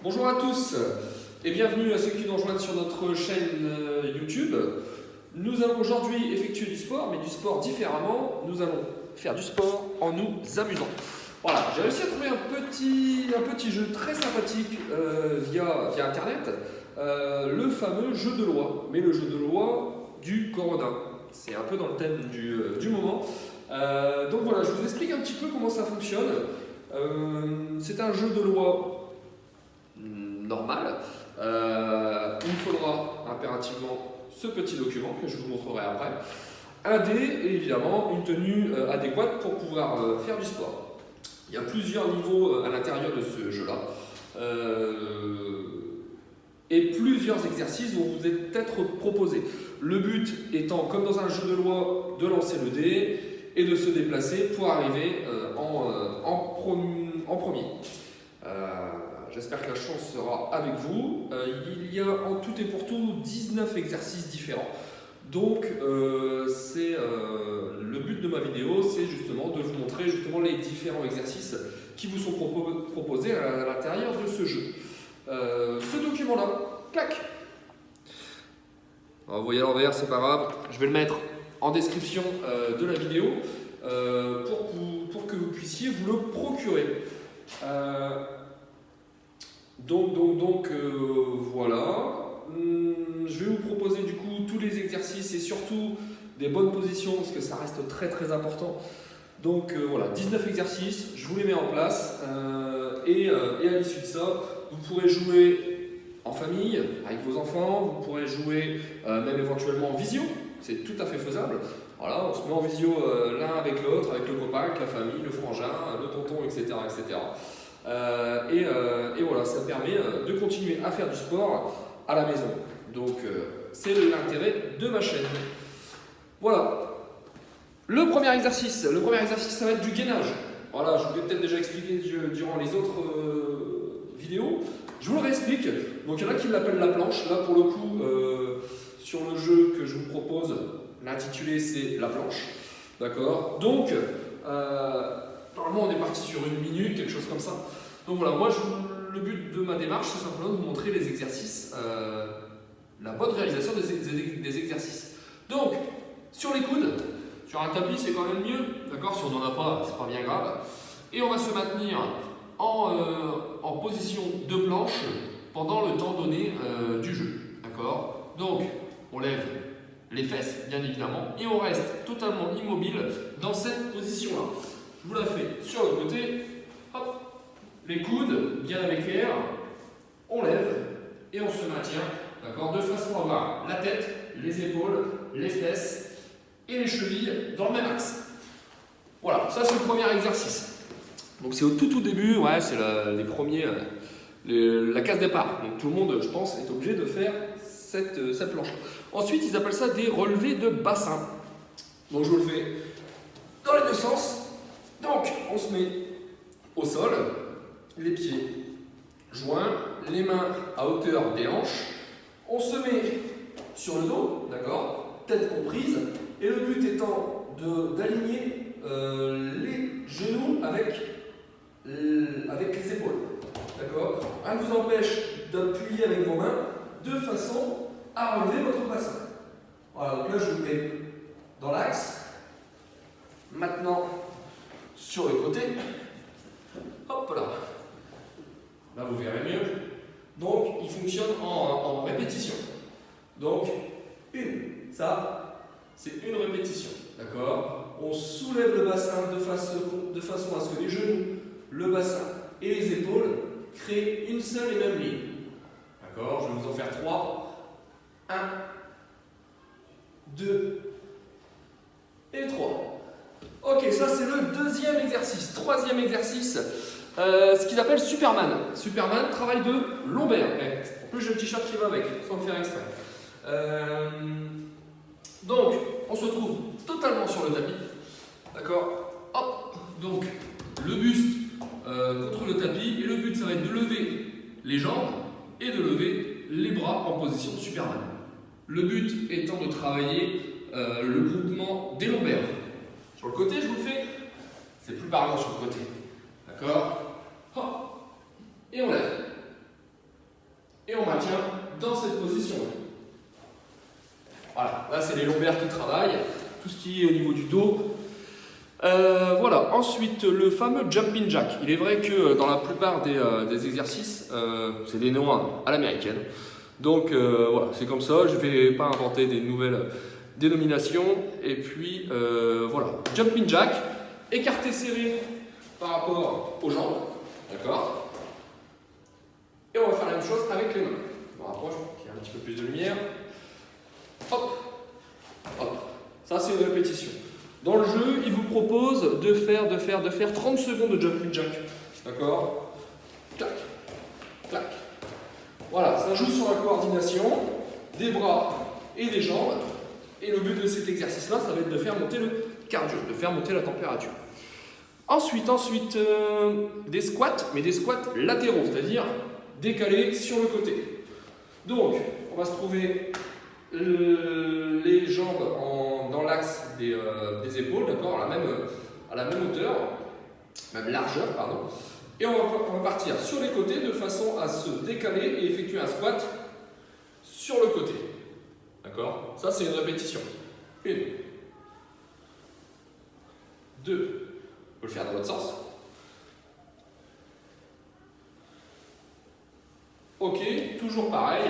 Bonjour à tous et bienvenue à ceux qui nous rejoignent sur notre chaîne YouTube. Nous allons aujourd'hui effectuer du sport, mais du sport différemment. Nous allons faire du sport en nous amusant. Voilà, j'ai réussi à trouver un petit jeu très sympathique via Internet, le fameux jeu de loi, mais le jeu de loi du Corona. C'est un peu dans le thème du moment. Donc voilà, je vous explique un petit peu comment ça fonctionne. C'est un jeu de loi normal. Il me faudra impérativement ce petit document que je vous montrerai après, un dé et évidemment une tenue adéquate pour pouvoir faire du sport. Il y a plusieurs niveaux à l'intérieur de ce jeu-là et plusieurs exercices vont vous être proposés. Le but étant, comme dans un jeu de loi, de lancer le dé et de se déplacer pour arriver en premier. J'espère que la chance sera avec vous. Il y a en tout et pour tout 19 exercices différents. Donc le but de ma vidéo, c'est justement de vous montrer les différents exercices qui vous sont proposés à l'intérieur de ce jeu. Ce document-là, clac. Alors, vous voyez à l'envers, c'est pas grave. Je vais le mettre en description de la vidéo pour que vous puissiez vous le procurer. Voilà. Je vais vous proposer du coup tous les exercices et surtout des bonnes positions parce que ça reste très très important. Donc voilà, 19 exercices, je vous les mets en place et à l'issue de ça, vous pourrez jouer en famille, avec vos enfants, vous pourrez jouer même éventuellement en visio, c'est tout à fait faisable. Voilà, on se met en visio l'un avec l'autre, avec le copain, avec la famille, le frangin, le tonton, etc. etc. Et voilà, ça permet de continuer à faire du sport à la maison. Donc c'est l'intérêt de ma chaîne. Voilà. Le premier exercice, ça va être du gainage. Voilà, je vous l'ai peut-être déjà expliqué durant les autres vidéos. Je vous le réexplique. Donc il y en a qui l'appellent la planche. Là pour le coup, sur le jeu que je vous propose, l'intitulé c'est la planche. D'accord. Donc normalement, on est parti sur 1 minute, quelque chose comme ça. Donc voilà, moi, le but de ma démarche, c'est simplement de vous montrer les exercices, la bonne réalisation des exercices. Donc, sur les coudes, sur un tapis, c'est quand même mieux. D'accord, si on n'en a pas, c'est pas bien grave. Et on va se maintenir en position de planche pendant le temps donné du jeu. D'accord. Donc, on lève les fesses, bien évidemment, et on reste totalement immobile dans cette position-là. Je vous la fais sur le côté, hop, les coudes bien avec l'air, on lève et on se maintient, d'accord, de façon à avoir la tête, les épaules, les fesses et les chevilles dans le même axe. Voilà, ça c'est le premier exercice. Donc c'est au tout début, ouais, c'est les premiers, la case départ. Donc tout le monde, je pense, est obligé de faire cette planche. Ensuite, ils appellent ça des relevés de bassin. Donc je vous le fais dans les deux sens. Donc, on se met au sol, les pieds joints, les mains à hauteur des hanches. On se met sur le dos, d'accord, tête comprise. Et le but étant d'aligner les genoux avec les épaules. D'accord. Rien ne vous empêche d'appuyer avec vos mains de façon à relever votre bassin. Voilà, donc là je vous mets dans l'axe. Maintenant, sur le côté, hop là, là vous verrez mieux. Donc il fonctionne en répétition. Donc ça c'est une répétition, d'accord. On soulève le bassin de façon à ce que les genoux, le bassin et les épaules créent une seule et même ligne. D'accord, je vais vous en faire 3. 1, 2 et 3. Ok, ça c'est le deuxième exercice. Troisième exercice, ce qu'ils appellent Superman. Superman, travail de lombaire. En plus j'ai le t-shirt qui va avec, sans le faire exprès. Donc, on se trouve totalement sur le tapis. D'accord. Hop, donc le buste contre le tapis. Et le but, ça va être de lever les jambes et de lever les bras en position Superman. Le but étant de travailler le groupement des lombaires. Sur le côté, je vous le fais, c'est plus parlant sur le côté. D'accord. Hop. Et on lève. et on maintient dans cette position. Voilà, là c'est les lombaires qui travaillent, tout ce qui est au niveau du dos. Voilà, ensuite le fameux jumping jack. Il est vrai que dans la plupart des exercices, c'est des noms à l'américaine. Donc voilà, c'est comme ça, je ne vais pas inventer des nouvelles dénominations. Et puis voilà, jumping jack, écarté serré par rapport aux jambes, d'accord? Et on va faire la même chose avec les mains. Je me rapproche pour qu'il y ait un petit peu plus de lumière. Hop, hop, ça c'est une répétition. Dans le jeu, il vous propose de faire 30 secondes de jumping jack. D'accord? Clac, clac. Voilà, ça joue sur la coordination des bras et des jambes. Et le but de cet exercice-là, ça va être de faire monter le cardio, de faire monter la température. Ensuite, des squats, mais des squats latéraux, c'est-à-dire décalés sur le côté. Donc, on va se trouver les jambes dans l'axe des épaules, d'accord, à la même hauteur, même largeur, pardon. Et on va partir sur les côtés de façon à se décaler et effectuer un squat sur le côté. D'accord? Ça, c'est une répétition. 1, 2, on peut le faire dans l'autre sens. Ok, toujours pareil.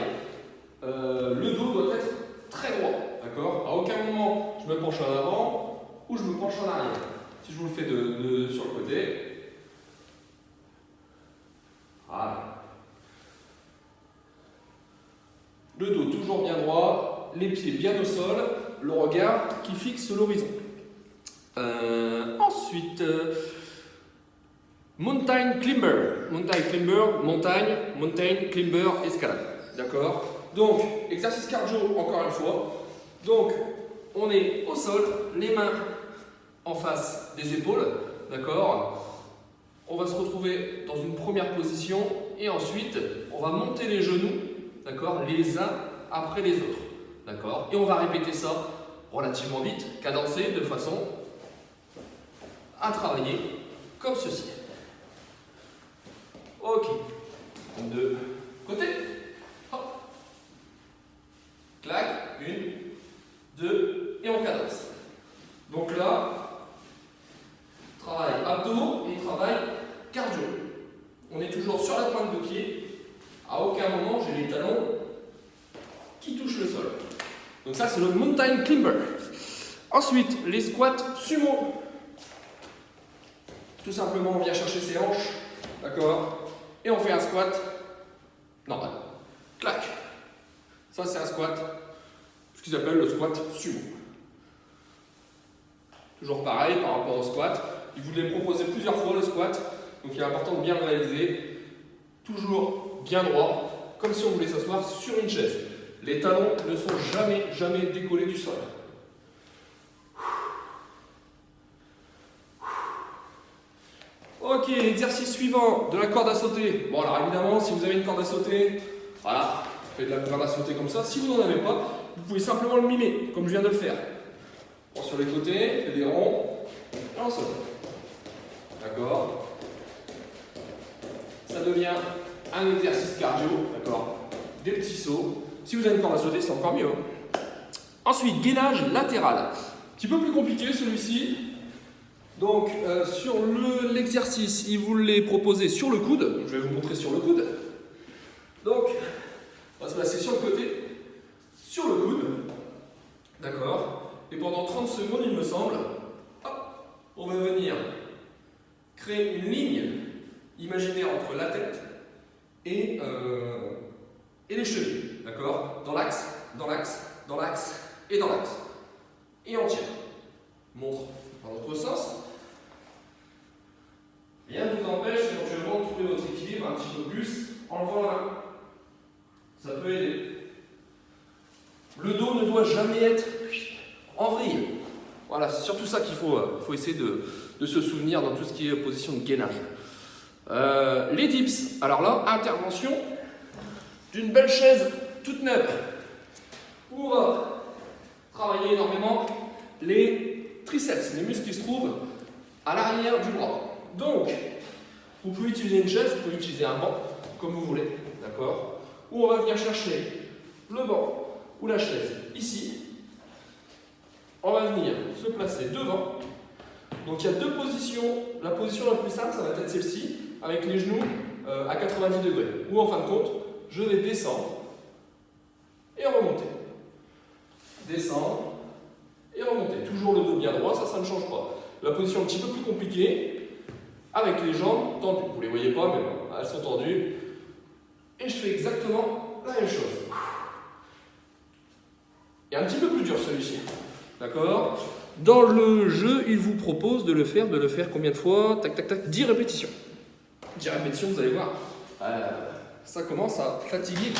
Le dos doit être très droit. D'accord? À aucun moment je me penche en avant ou je me penche en arrière. Si je vous le fais sur le côté. Voilà. Le dos toujours bien droit, les pieds bien au sol, le regard qui fixe l'horizon. Ensuite, mountain climber, escalade. D'accord? Donc, exercice cardio encore une fois. Donc, on est au sol, les mains en face des épaules. D'accord? On va se retrouver dans une première position et ensuite, on va monter les genoux, d'accord, les uns après les autres. D'accord? Et on va répéter ça relativement vite, cadencé de façon à travailler comme ceci. Ok. De côté. Hop. Clac. 1, 2, et on cadence. Donc là, travail abdos et travail cardio. On est toujours sur la pointe de pied. À aucun moment, j'ai les talons qui touchent le sol. Donc ça, c'est le mountain climber. Ensuite, les squats sumo. Tout simplement, on vient chercher ses hanches. D'accord? Et on fait un squat normal. Clac. Ça, c'est un squat, ce qu'ils appellent le squat sumo. Toujours pareil par rapport au squat. Ils vous l'ont proposé plusieurs fois le squat. Donc il est important de bien le réaliser. Toujours bien droit, comme si on voulait s'asseoir sur une chaise. Les talons ne sont jamais décollés du sol. Ok, exercice suivant, de la corde à sauter. Bon alors évidemment, si vous avez une corde à sauter, voilà, faites de la corde à sauter comme ça. Si vous n'en avez pas, vous pouvez simplement le mimer, comme je viens de le faire. Bon, sur les côtés, faites des ronds, et on saute. D'accord? Ça devient un exercice cardio, d'accord? Des petits sauts. Si vous avez une corde à sauter, c'est encore mieux. Hein. Ensuite, gainage latéral. Un petit peu plus compliqué celui-ci. Donc, sur l'exercice, il vous l'est proposé sur le coude. Je vais vous montrer sur le coude. Donc, on va se placer sur le côté, sur le coude. D'accord? Et pendant 30 secondes, il me semble, hop, on va venir créer une ligne imaginaire entre la tête et les chevilles. D'accord? Dans l'axe, dans l'axe, dans l'axe et dans l'axe. Et on tient. Montre dans l'autre sens. Rien ne vous empêche éventuellement de trouver votre équilibre un petit peu plus en levant la main. Ça peut aider. Le dos ne doit jamais être en vrille. Voilà, c'est surtout ça qu'il faut essayer de se souvenir dans tout ce qui est position de gainage. Les dips. Alors là, intervention d'une belle chaise toute neuve. Où on va travailler énormément les triceps, les muscles qui se trouvent à l'arrière du bras. Donc, vous pouvez utiliser une chaise, vous pouvez utiliser un banc, comme vous voulez. D'accord? où on va venir chercher le banc ou la chaise ici. On va venir se placer devant. Donc il y a deux positions. La position la plus simple, ça va être celle-ci, avec les genoux à 90 degrés. Ou en fin de compte, je vais descendre et remonter. Descendre et remonter. Toujours le dos bien droit, ça ne change pas. La position un petit peu plus compliquée, avec les jambes tendues. Vous ne les voyez pas, mais bon, elles sont tendues. Et je fais exactement la même chose. Et un petit peu plus dur celui-ci. D'accord? Dans le jeu, il vous propose de le faire combien de fois? Tac, tac, tac, 10 répétitions. 10 répétitions, vous allez voir, ça commence à fatiguer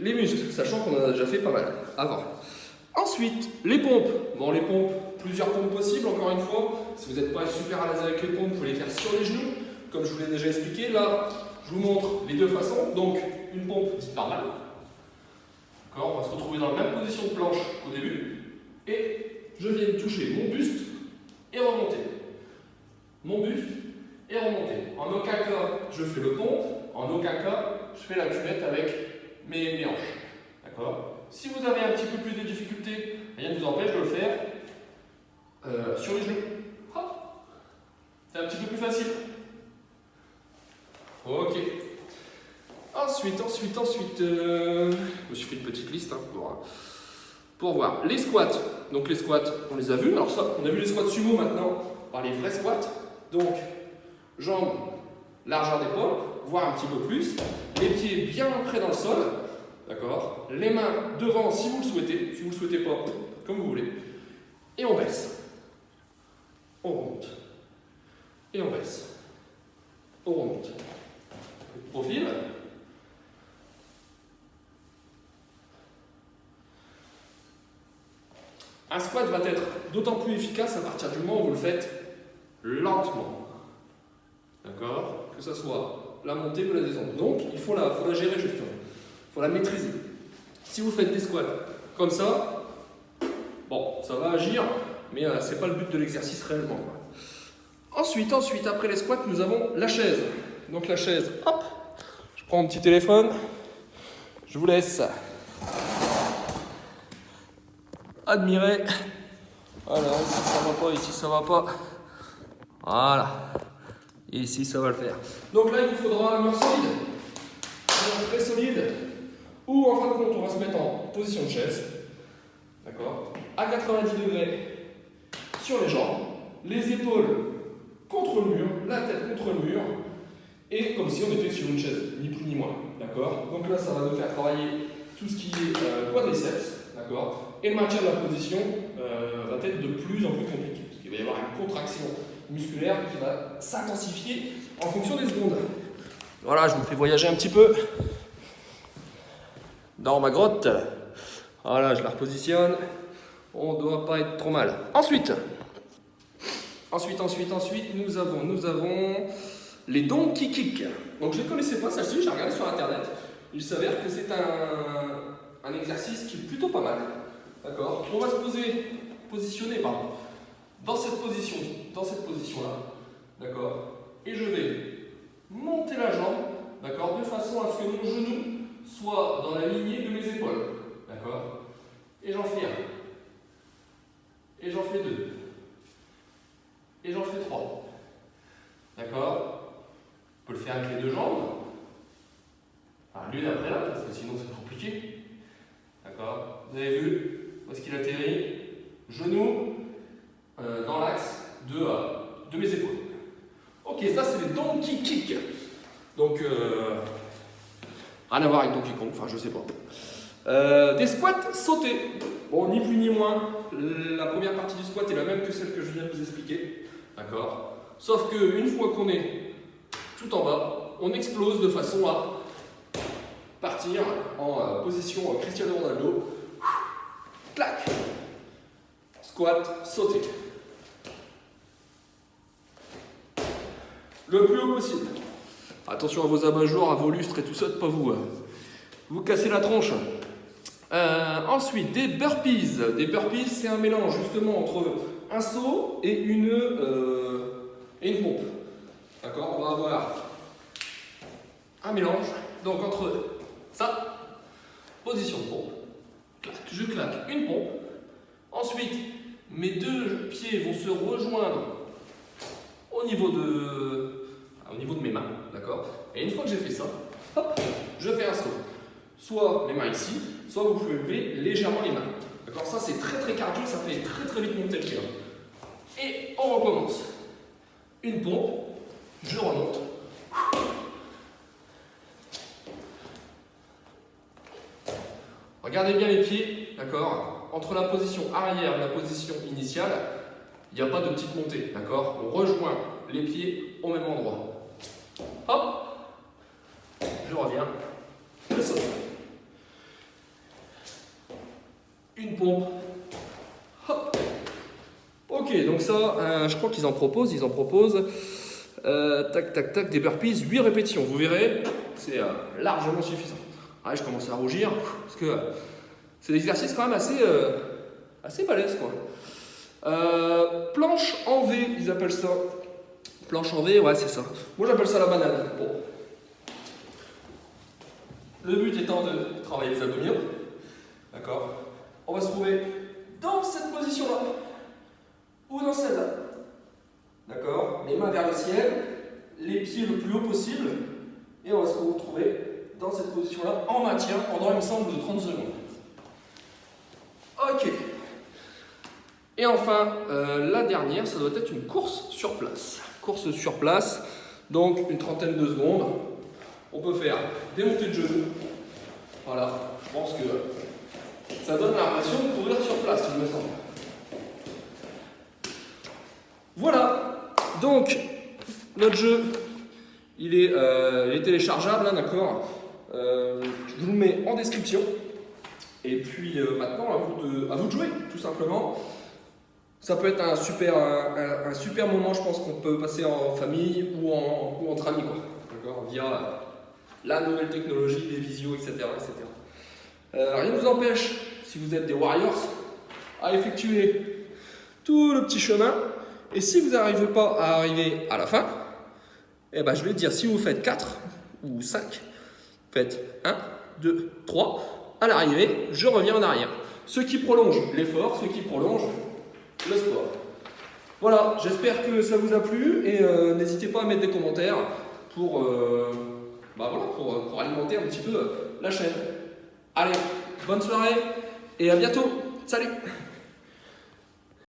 les muscles, sachant qu'on en a déjà fait pas mal avant. Ensuite, les pompes. Bon, les pompes, plusieurs pompes possibles, encore une fois. Si vous n'êtes pas super à l'aise avec les pompes, vous pouvez les faire sur les genoux, comme je vous l'ai déjà expliqué. Là, je vous montre les deux façons. Donc, une pompe dite normale. D'accord, on va se retrouver dans la même position de planche qu'au début. Et je viens toucher mon buste et remonter. Mon buste et remonter. En aucun cas, je fais le pompe. En aucun cas, je fais la cuvette avec mes hanches. D'accord? Si vous avez un petit peu plus de difficulté, rien ne vous empêche de le faire sur les genoux. Hop. C'est un petit peu plus facile. Ok. Ensuite, je me suis fait une petite liste pour voir. Les squats. Donc les squats, on les a vus. Alors ça, on a vu les squats sumo maintenant. On va les vrais squats. Donc, jambes, largeur d'épaule, voire un petit peu plus. Les pieds bien ancrés dans le sol. D'accord? Les mains devant si vous le souhaitez. Si vous ne le souhaitez pas, comme vous voulez. Et on baisse. On remonte. Et on baisse. On remonte. Profil. Un squat va être d'autant plus efficace à partir du moment où vous le faites lentement. D'accord? Que ce soit la montée ou la descente. Donc, il faut la gérer justement. Il faut la maîtriser. Si vous faites des squats comme ça, bon, ça va agir, mais ce n'est pas le but de l'exercice réellement, quoi. Ensuite, après les squats, nous avons la chaise. Donc la chaise, hop, je prends mon petit téléphone, je vous laisse admirer. Voilà, ici ça va pas, ici ça va pas. Voilà. Ici ça va le faire. Donc là il vous faudra un mur solide. Un mur très solide. Ou en fin de compte on va se mettre en position de chaise. D'accord. À 90 degrés sur les jambes. Les épaules contre le mur. La tête contre le mur. Et comme si on était sur une chaise. Ni plus ni moins. D'accord. Donc là ça va nous faire travailler tout ce qui est quadriceps. D'accord. Et le maintien de la position va être de plus en plus compliqué. Parce qu'il va y avoir une contraction musculaire qui va s'intensifier en fonction des secondes. Voilà, je vous fais voyager un petit peu dans ma grotte. Voilà, je la repositionne. On ne doit pas être trop mal. Ensuite, nous avons les donkey kicks. Donc je ne les connaissais pas, celle-ci, j'ai regardé sur internet. Il s'avère que c'est un exercice qui est plutôt pas mal. D'accord? On va se positionner dans cette position-là. D'accord? Et je vais monter la jambe, d'accord, de façon à ce que mon genou soit dans la lignée de mes épaules. D'accord? Et j'en fais un. Et j'en fais deux. Et j'en fais trois. D'accord? On peut le faire avec les deux jambes. Enfin, l'une après l'autre, parce que sinon c'est compliqué. D'accord? Vous avez vu où est-ce qu'il atterrit? Genou dans l'axe de mes épaules. Ok, ça c'est les donkey kicks. Donc, rien à voir avec Donkey Kong, enfin je sais pas. Des squats sautés. Bon, ni plus ni moins, la première partie du squat est la même que celle que je viens de vous expliquer. D'accord? Sauf qu'une fois qu'on est tout en bas, on explose de façon à partir en position Cristiano Ronaldo. Clac! Squat, sauté. Le plus haut possible. Attention à vos abat-jours, à vos lustres et tout ça, de pas vous casser la tronche. Ensuite, des burpees. Des burpees, c'est un mélange justement entre un saut et une pompe. D'accord? On va avoir un mélange. Donc entre ça position de pompe. Clac, je claque une pompe. Ensuite, mes deux pieds vont se rejoindre au niveau de mes mains, d'accord? Et une fois que j'ai fait ça, hop, je fais un saut. Soit les mains ici, soit vous pouvez lever légèrement les mains. D'accord? Ça c'est très très cardio, ça fait très très vite monter le cœur. Et on recommence. Une pompe, je remonte. Regardez bien les pieds, d'accord? Entre la position arrière et la position initiale, il n'y a pas de petite montée, d'accord? On rejoint les pieds au même endroit. Hop, je reviens, je saute. Une pompe. Hop. Ok, donc ça, je crois qu'ils en proposent. Tac, tac, tac, des burpees, 8 répétitions. Vous verrez, c'est largement suffisant. Ouais, je commence à rougir parce que c'est des exercices quand même assez balèzes, quoi. Planche en V, ils appellent ça. Planche en V, ouais, c'est ça. Moi, j'appelle ça la banane. Bon. Le but étant de travailler les abdominaux. D'accord? On va se trouver dans cette position-là ou dans celle-là. D'accord? Les mains vers le ciel, les pieds le plus haut possible, et on va se retrouver dans cette position-là en maintien pendant, il me semble, de 30 secondes. Ok. Et enfin, la dernière, ça doit être une course sur place. Course sur place, donc une trentaine de secondes. On peut faire des montées de genoux. Voilà, je pense que ça donne l'impression de courir sur place, il me semble. Voilà, donc notre jeu, il est téléchargeable, hein, d'accord. Je vous le mets en description. Et puis maintenant, à vous de jouer, tout simplement. Ça peut être un super moment, je pense, qu'on peut passer en famille ou entre amis, quoi. D'accord, via la nouvelle technologie, les visios, etc. Rien ne vous empêche, si vous êtes des warriors, à effectuer tout le petit chemin. Et si vous n'arrivez pas à arriver à la fin, eh ben, je vais dire, si vous faites 4 ou 5, faites 1, 2, 3, à l'arrivée, je reviens en arrière. Ceux qui prolongent l'effort, ceux qui prolongent le sport. Voilà, j'espère que ça vous a plu et n'hésitez pas à mettre des commentaires pour alimenter un petit peu la chaîne. Allez, bonne soirée et à bientôt. Salut!